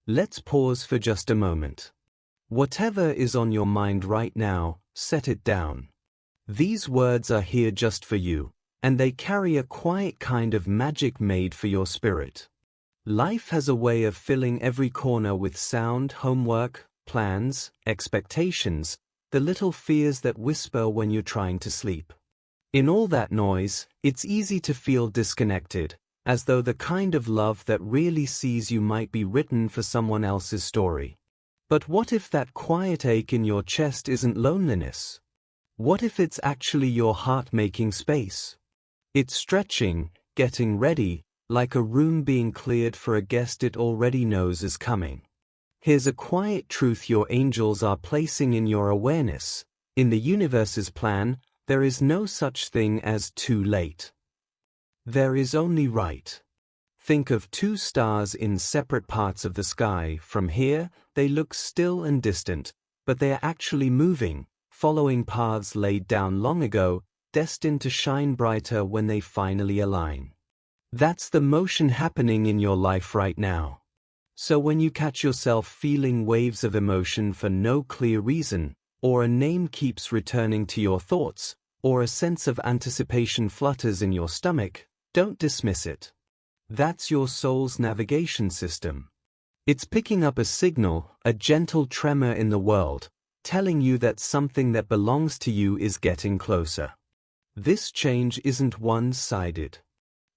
Let's pause for just a moment. Whatever is on your mind right now, set it down. These words are here just for you, and they carry a quiet kind of magic made for your spirit. Life has a way of filling every corner with sound, homework, plans, expectations, the little fears that whisper when you're trying to sleep. In all that noise, it's easy to feel disconnected, as though the kind of love that really sees you might be written for someone else's story. But what if that quiet ache in your chest isn't loneliness? What if it's actually your heart making space? It's stretching, getting ready, like a room being cleared for a guest it already knows is coming. Here's a quiet truth your angels are placing in your awareness. In the universe's plan, there is no such thing as too late. There is only right. Think of two stars in separate parts of the sky. From here, they look still and distant, but they are actually moving, following paths laid down long ago, destined to shine brighter when they finally align. That's the motion happening in your life right now. So when you catch yourself feeling waves of emotion for no clear reason, or a name keeps returning to your thoughts, or a sense of anticipation flutters in your stomach, don't dismiss it. That's your soul's navigation system. It's picking up a signal, a gentle tremor in the world, telling you that something that belongs to you is getting closer. This change isn't one-sided.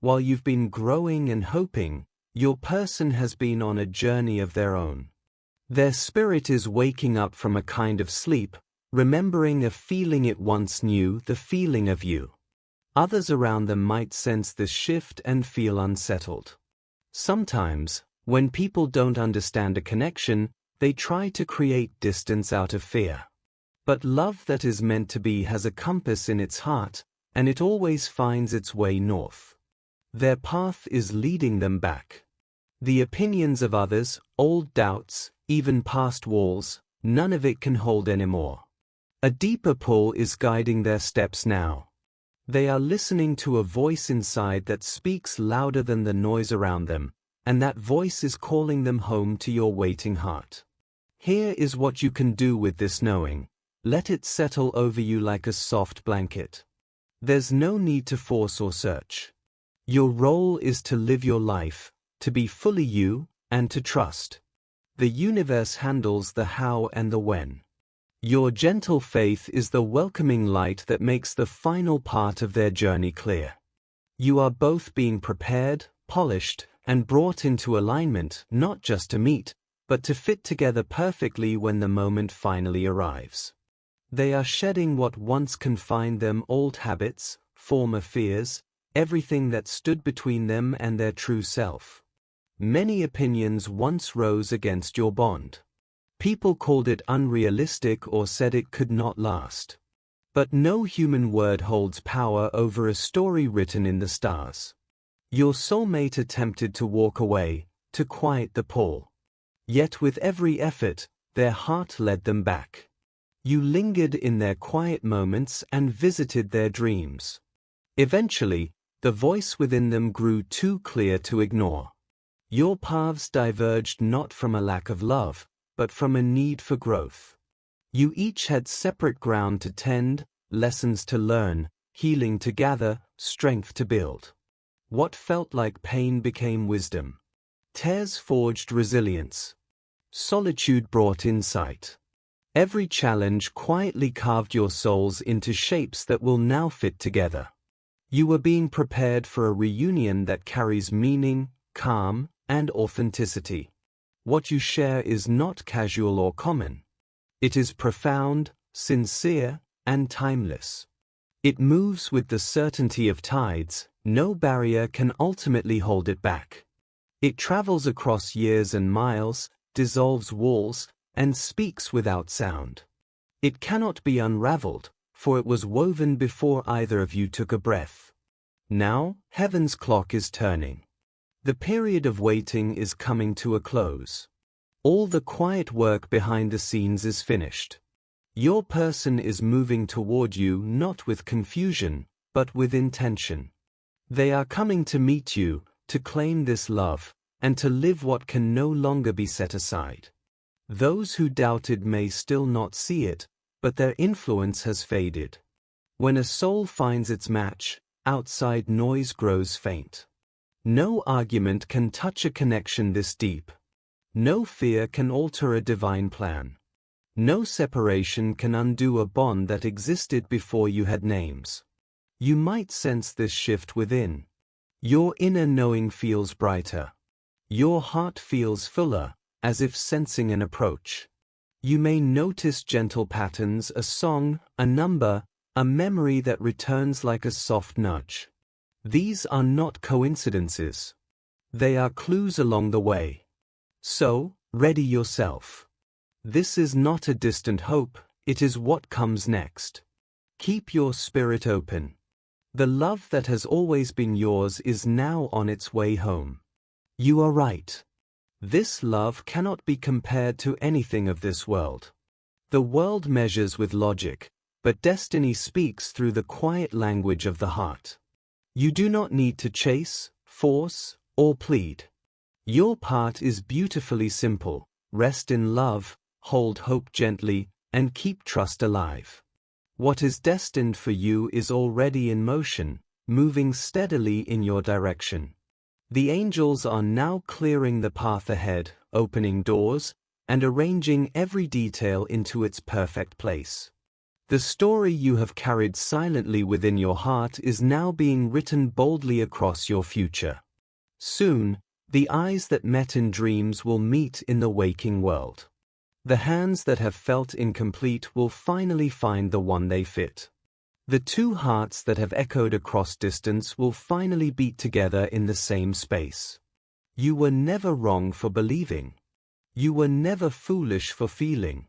While you've been growing and hoping, your person has been on a journey of their own. Their spirit is waking up from a kind of sleep, remembering a feeling it once knew, the feeling of you. Others around them might sense this shift and feel unsettled. Sometimes, when people don't understand a connection, they try to create distance out of fear. But love that is meant to be has a compass in its heart, and it always finds its way north. Their path is leading them back. The opinions of others, old doubts, even past walls, none of it can hold anymore. A deeper pull is guiding their steps now. They are listening to a voice inside that speaks louder than the noise around them, and that voice is calling them home to your waiting heart. Here is what you can do with this knowing. Let it settle over you like a soft blanket. There's no need to force or search. Your role is to live your life, to be fully you, and to trust. The universe handles the how and the when. Your gentle faith is the welcoming light that makes the final part of their journey clear. You are both being prepared, polished, and brought into alignment, not just to meet, but to fit together perfectly when the moment finally arrives. They are shedding what once confined them, old habits, former fears, everything that stood between them and their true self. Many opinions once rose against your bond. People called it unrealistic or said it could not last. But no human word holds power over a story written in the stars. Your soulmate attempted to walk away, to quiet the pull. Yet with every effort, their heart led them back. You lingered in their quiet moments and visited their dreams. Eventually, the voice within them grew too clear to ignore. Your paths diverged not from a lack of love, but from a need for growth. You each had separate ground to tend, lessons to learn, healing to gather, strength to build. What felt like pain became wisdom. Tears forged resilience. Solitude brought insight. Every challenge quietly carved your souls into shapes that will now fit together. You were being prepared for a reunion that carries meaning, calm, and authenticity. What you share is not casual or common. It is profound, sincere, and timeless. It moves with the certainty of tides. No barrier can ultimately hold it back. It travels across years and miles, dissolves walls, and speaks without sound. It cannot be unraveled, for it was woven before either of you took a breath. Now, heaven's clock is turning. The period of waiting is coming to a close. All the quiet work behind the scenes is finished. Your person is moving toward you not with confusion, but with intention. They are coming to meet you, to claim this love, and to live what can no longer be set aside. Those who doubted may still not see it, but their influence has faded. When a soul finds its match, outside noise grows faint. No argument can touch a connection this deep. No fear can alter a divine plan. No separation can undo a bond that existed before you had names. You might sense this shift within. Your inner knowing feels brighter. Your heart feels fuller, as if sensing an approach. You may notice gentle patterns, a song, a number, a memory that returns like a soft nudge. These are not coincidences. They are clues along the way. So, ready yourself. This is not a distant hope, it is what comes next. Keep your spirit open. The love that has always been yours is now on its way home. You are right. This love cannot be compared to anything of this world. The world measures with logic, but destiny speaks through the quiet language of the heart. You do not need to chase, force, or plead. Your part is beautifully simple: rest in love, hold hope gently, and keep trust alive. What is destined for you is already in motion, moving steadily in your direction. The angels are now clearing the path ahead, opening doors, and arranging every detail into its perfect place. The story you have carried silently within your heart is now being written boldly across your future. Soon, the eyes that met in dreams will meet in the waking world. The hands that have felt incomplete will finally find the one they fit. The two hearts that have echoed across distance will finally beat together in the same space. You were never wrong for believing. You were never foolish for feeling.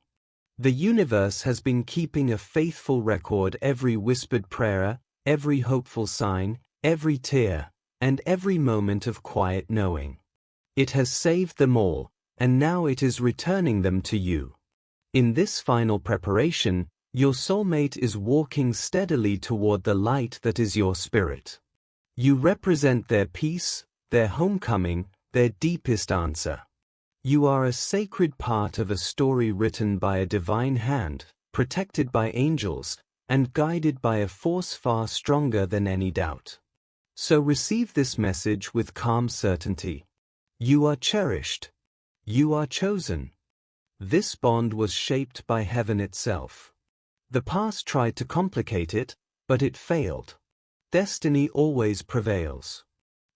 The universe has been keeping a faithful record: every whispered prayer, every hopeful sign, every tear, and every moment of quiet knowing. It has saved them all, and now it is returning them to you. In this final preparation, your soulmate is walking steadily toward the light that is your spirit. You represent their peace, their homecoming, their deepest answer. You are a sacred part of a story written by a divine hand, protected by angels, and guided by a force far stronger than any doubt. So receive this message with calm certainty. You are cherished. You are chosen. This bond was shaped by heaven itself. The past tried to complicate it, but it failed. Destiny always prevails.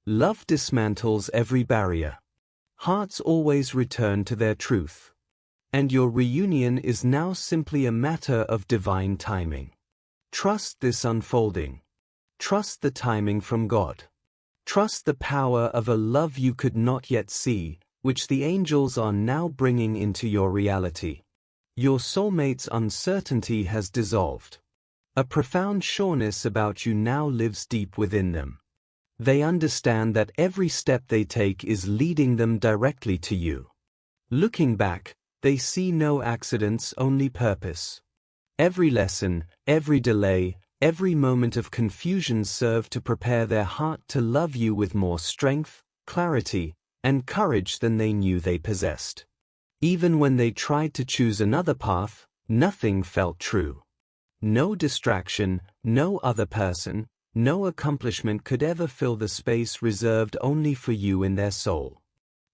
Love dismantles every barrier. Hearts always return to their truth. And your reunion is now simply a matter of divine timing. Trust this unfolding. Trust the timing from God. Trust the power of a love you could not yet see, which the angels are now bringing into your reality. Your soulmate's uncertainty has dissolved. A profound sureness about you now lives deep within them. They understand that every step they take is leading them directly to you. Looking back, they see no accidents, only purpose. Every lesson, every delay, every moment of confusion served to prepare their heart to love you with more strength, clarity, and courage than they knew they possessed. Even when they tried to choose another path, nothing felt true. No distraction, no other person, no accomplishment could ever fill the space reserved only for you in their soul.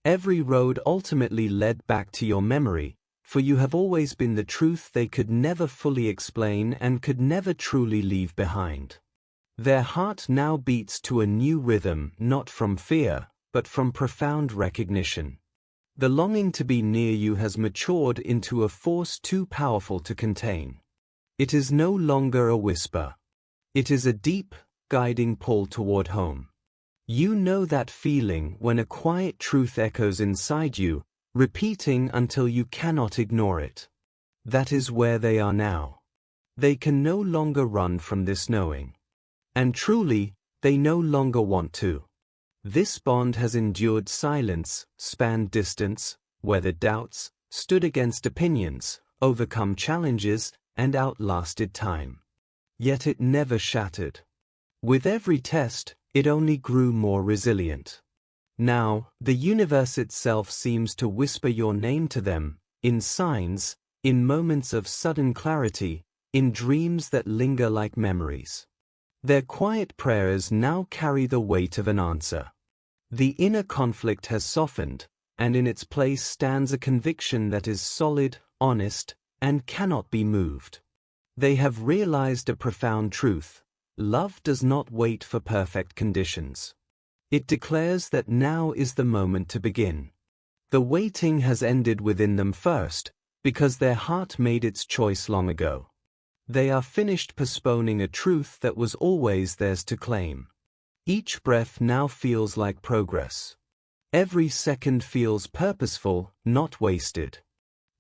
Every road ultimately led back to your memory, for you have always been the truth they could never fully explain and could never truly leave behind. Their heart now beats to a new rhythm, not from fear, but from profound recognition. The longing to be near you has matured into a force too powerful to contain. It is no longer a whisper. It is a deep, guiding pull toward home. You know that feeling when a quiet truth echoes inside you, repeating until you cannot ignore it. That is where they are now. They can no longer run from this knowing. And truly, they no longer want to. This bond has endured silence, spanned distance, weathered doubts, stood against opinions, overcome challenges, and outlasted time. Yet it never shattered. With every test, it only grew more resilient. Now, the universe itself seems to whisper your name to them, in signs, in moments of sudden clarity, in dreams that linger like memories. Their quiet prayers now carry the weight of an answer. The inner conflict has softened, and in its place stands a conviction that is solid, honest, and cannot be moved. They have realized a profound truth: love does not wait for perfect conditions. It declares that now is the moment to begin. The waiting has ended within them first, because their heart made its choice long ago. They are finished postponing a truth that was always theirs to claim. Each breath now feels like progress. Every second feels purposeful, not wasted.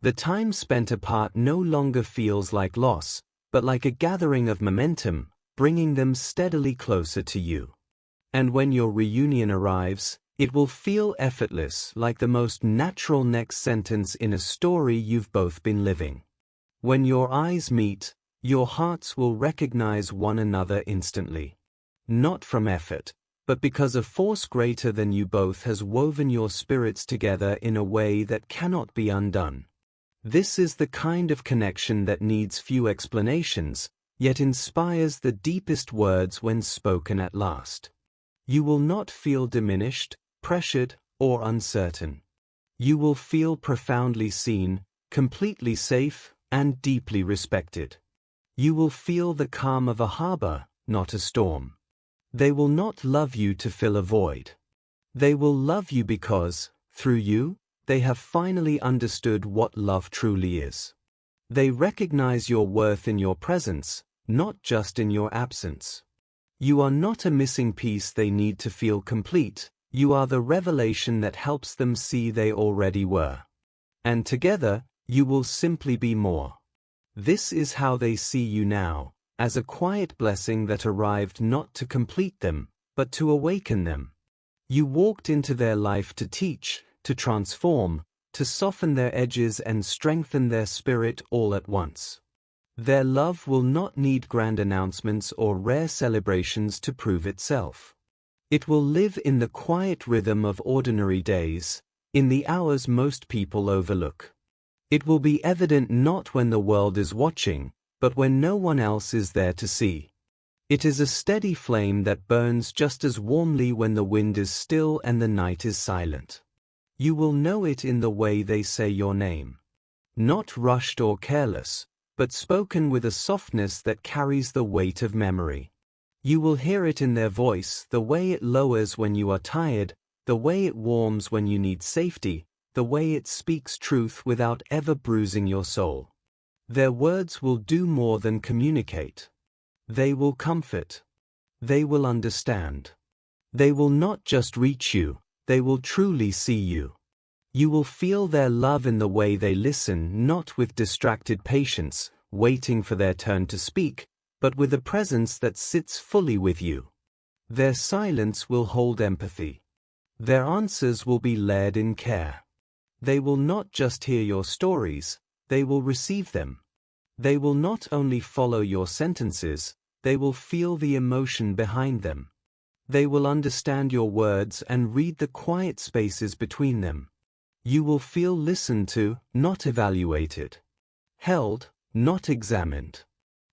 The time spent apart no longer feels like loss, but like a gathering of momentum, bringing them steadily closer to you. And when your reunion arrives, it will feel effortless, like the most natural next sentence in a story you've both been living. When your eyes meet, your hearts will recognize one another instantly. Not from effort, but because a force greater than you both has woven your spirits together in a way that cannot be undone. This is the kind of connection that needs few explanations, yet inspires the deepest words when spoken at last. You will not feel diminished, pressured, or uncertain. You will feel profoundly seen, completely safe, and deeply respected. You will feel the calm of a harbor, not a storm. They will not love you to fill a void. They will love you because, through you, they have finally understood what love truly is. They recognize your worth in your presence, not just in your absence. You are not a missing piece they need to feel complete. You are the revelation that helps them see they already were. And together, you will simply be more. This is how they see you now, as a quiet blessing that arrived not to complete them, but to awaken them. You walked into their life to teach, to transform, to soften their edges and strengthen their spirit all at once. Their love will not need grand announcements or rare celebrations to prove itself. It will live in the quiet rhythm of ordinary days, in the hours most people overlook. It will be evident not when the world is watching, but when no one else is there to see. It is a steady flame that burns just as warmly when the wind is still and the night is silent. You will know it in the way they say your name. Not rushed or careless, but spoken with a softness that carries the weight of memory. You will hear it in their voice, the way it lowers when you are tired, the way it warms when you need safety, the way it speaks truth without ever bruising your soul. Their words will do more than communicate. They will comfort. They will understand. They will not just reach you, they will truly see you. You will feel their love in the way they listen, not with distracted patience, waiting for their turn to speak, but with a presence that sits fully with you. Their silence will hold empathy. Their answers will be layered in care. They will not just hear your stories, they will receive them. They will not only follow your sentences, they will feel the emotion behind them. They will understand your words and read the quiet spaces between them. You will feel listened to, not evaluated. Held, not examined.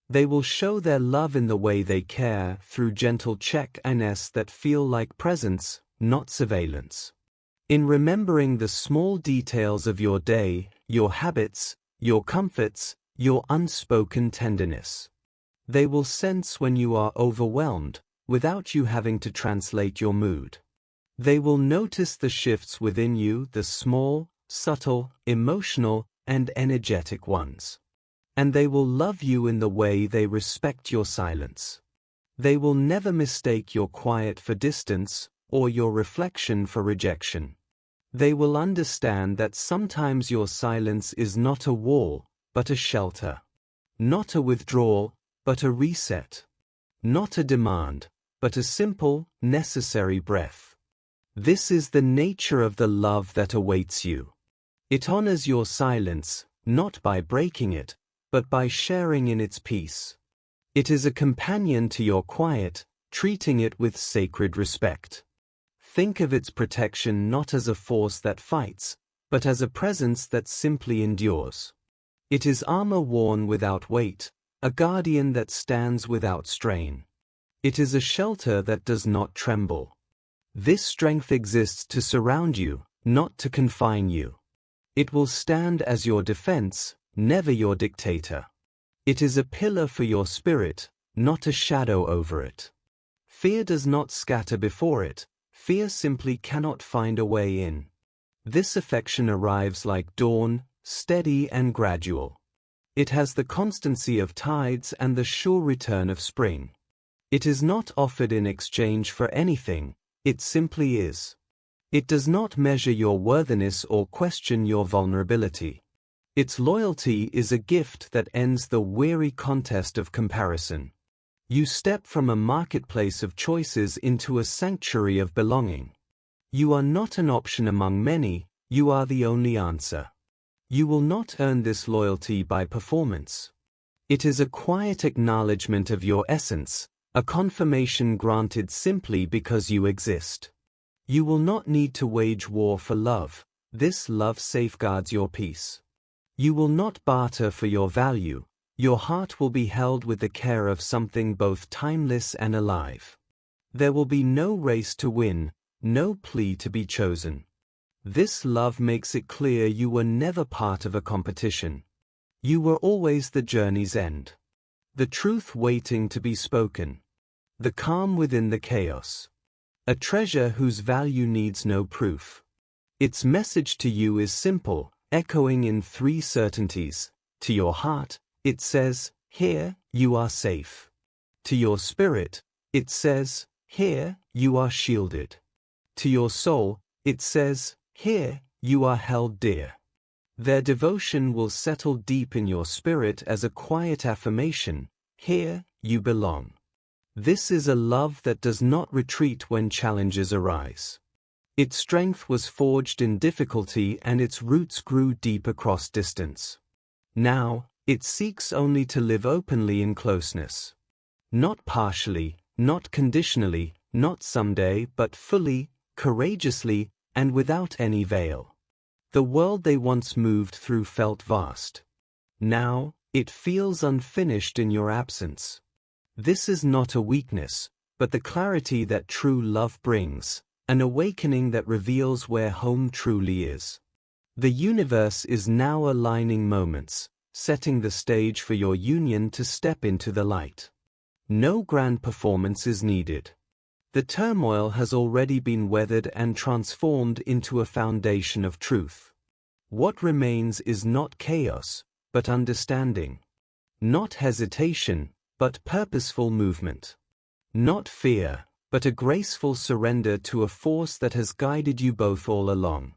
They will show their love in the way they care, through gentle check-ins that feel like presence, not surveillance. In remembering the small details of your day, your habits, your comforts, your unspoken tenderness. They will sense when you are overwhelmed, without you having to translate your mood. They will notice the shifts within you, the small, subtle, emotional, and energetic ones. And they will love you in the way they respect your silence. They will never mistake your quiet for distance, or your reflection for rejection. They will understand that sometimes your silence is not a wall, but a shelter. Not a withdrawal, but a reset. Not a demand, but a simple, necessary breath. This is the nature of the love that awaits you. It honors your silence, not by breaking it, but by sharing in its peace. It is a companion to your quiet, treating it with sacred respect. Think of its protection not as a force that fights, but as a presence that simply endures. It is armor worn without weight, a guardian that stands without strain. It is a shelter that does not tremble. This strength exists to surround you, not to confine you. It will stand as your defense, never your dictator. It is a pillar for your spirit, not a shadow over it. Fear does not scatter before it, fear simply cannot find a way in. This affection arrives like dawn, steady and gradual. It has the constancy of tides and the sure return of spring. It is not offered in exchange for anything, it simply is. It does not measure your worthiness or question your vulnerability. Its loyalty is a gift that ends the weary contest of comparison. You step from a marketplace of choices into a sanctuary of belonging. You are not an option among many, you are the only answer. You will not earn this loyalty by performance. It is a quiet acknowledgement of your essence, a confirmation granted simply because you exist. You will not need to wage war for love, this love safeguards your peace. You will not barter for your value, your heart will be held with the care of something both timeless and alive. There will be no race to win, no plea to be chosen. This love makes it clear you were never part of a competition. You were always the journey's end. The truth waiting to be spoken. The calm within the chaos. A treasure whose value needs no proof. Its message to you is simple, echoing in three certainties. To your heart, it says, "Here, you are safe." To your spirit, it says, "Here, you are shielded." To your soul, it says, "Here, you are held dear." Their devotion will settle deep in your spirit as a quiet affirmation, "Here, you belong." This is a love that does not retreat when challenges arise. Its strength was forged in difficulty and its roots grew deep across distance. Now, it seeks only to live openly in closeness. Not partially, not conditionally, not someday, but fully, courageously, and without any veil. The world they once moved through felt vast. Now, it feels unfinished in your absence. This is not a weakness, but the clarity that true love brings, an awakening that reveals where home truly is. The universe is now aligning moments, setting the stage for your union to step into the light. No grand performance is needed. The turmoil has already been weathered and transformed into a foundation of truth. What remains is not chaos, but understanding. Not hesitation, but purposeful movement. Not fear, but a graceful surrender to a force that has guided you both all along.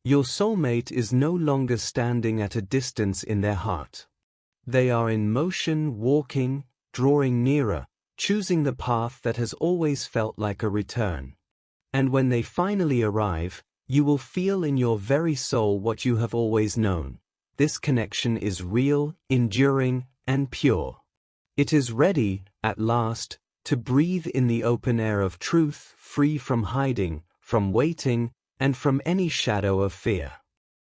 Your soulmate is no longer standing at a distance in their heart. They are in motion, walking, drawing nearer, choosing the path that has always felt like a return. And when they finally arrive, you will feel in your very soul what you have always known. This connection is real, enduring, and pure. It is ready, at last, to breathe in the open air of truth, free from hiding, from waiting, and from any shadow of fear.